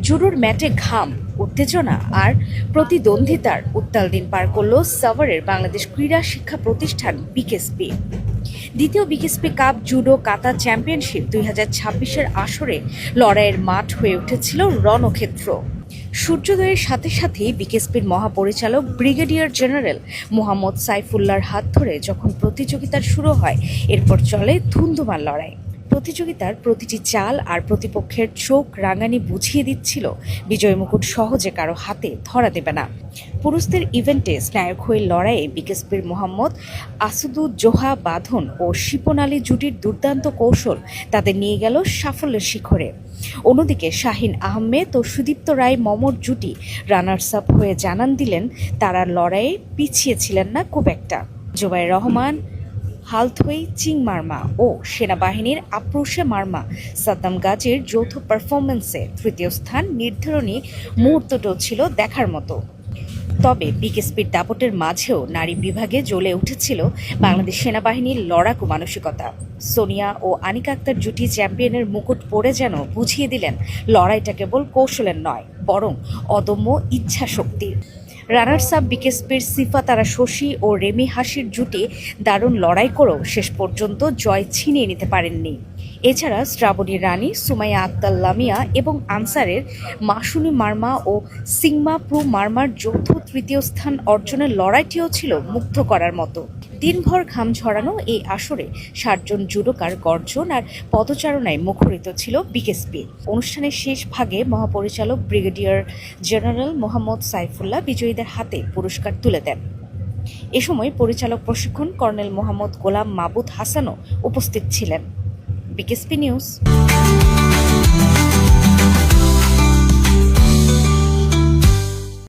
জুডোর ম্যাটে ঘাম, উত্তেজনা আর প্রতিদ্বন্দ্বিতার উত্তাল দিন পার করল সাভারের বাংলাদেশ ক্রীড়া শিক্ষা প্রতিষ্ঠান বিকেএসপি। দ্বিতীয় বিকেএসপি কাপ জুডো কাতা চ্যাম্পিয়নশিপ 2026-এর আসরে লড়াইয়ের মাঠ হয়ে উঠেছিল রণক্ষেত্র। সূর্যোদয়ের সাথে সাথেই বিকেএসপির মহাপরিচালক ব্রিগেডিয়ার জেনারেল মোহাম্মদ সাইফুল্লাহর হাত ধরে যখন প্রতিযোগিতার শুরু হয়, এরপর চলে ধুন্ধুমার লড়াই। প্রতিযোগিতার প্রতিটি চাল আর প্রতিপক্ষের চোখ রাঙানি বুঝিয়ে দিচ্ছিল বিজয় মুকুট সহজে কারো হাতে ধরা দেবে না। পুরুষদের ইভেন্টে স্নায়ক হয়ে লড়াইয়ে বিকেএসপির মোহাম্মদ আসাদুজ্জোহা বাঁধন ও শিপন আলী জুটির দুর্দান্ত কৌশল তাদের নিয়ে গেল সাফল্যের শিখরে। অন্যদিকে শাহিন আহমেদ ও সুদীপ্ত রায় মমর জুটি রানার্স আপ হয়ে জানান দিলেন তারা লড়াইয়ে পিছিয়ে ছিলেন না খুব একটা। জোবায়ের রহমান, হালথোই চিং মার্মা ও সেনাবাহিনীর আপ্রোসে মার্মা সাদ্দাম গাজীর যৌথ পারফরমেন্সে তৃতীয় স্থান নির্ধারণী মুহূর্তটাও ছিল দেখার মতো। তবে বিকেএসপির দাপটের মাঝেও নারী বিভাগে জ্বলে উঠেছিল বাংলাদেশ সেনাবাহিনীর লড়াকু মানসিকতা। সোনিয়া ও আনিকা আক্তার জুটি চ্যাম্পিয়নের মুকুট পরে যেন বুঝিয়ে দিলেন লড়াইটা কেবল কৌশলের নয়, বরং অদম্য ইচ্ছা শক্তির। রানার্স আপ বিকেএসপির সিফা তারা শশী ও রেমি হাসির জুটি দারুণ লড়াই করেও শেষ পর্যন্ত জয় ছিনিয়ে নিতে পারেননি। এছাড়া শ্রাবণী রানী, সুমাইয়া আক্তার লামিয়া এবং আনসারের মাসুনি মার্মা ও সিংমা প্রু মার্মার যৌথ তৃতীয় স্থান অর্জনের লড়াইটিও ছিল মুগ্ধ করার মতো। দিনভর ঘাম ঝরানো এই আসরে 60 জন জুডোকার গর্জন আর পদচারণায় মুখরিত ছিল বিকেএসপি। অনুষ্ঠানের শেষ ভাগে মহাপরিচালক ব্রিগেডিয়ার জেনারেল মোহাম্মদ সাইফুল্লাহ বিজয়ীদের হাতে পুরস্কার তুলে দেন। এ সময় পরিচালক প্রশিক্ষণ কর্নেল মোহাম্মদ গোলাম মাবুদ হাসানও উপস্থিত ছিলেন। BKSP news.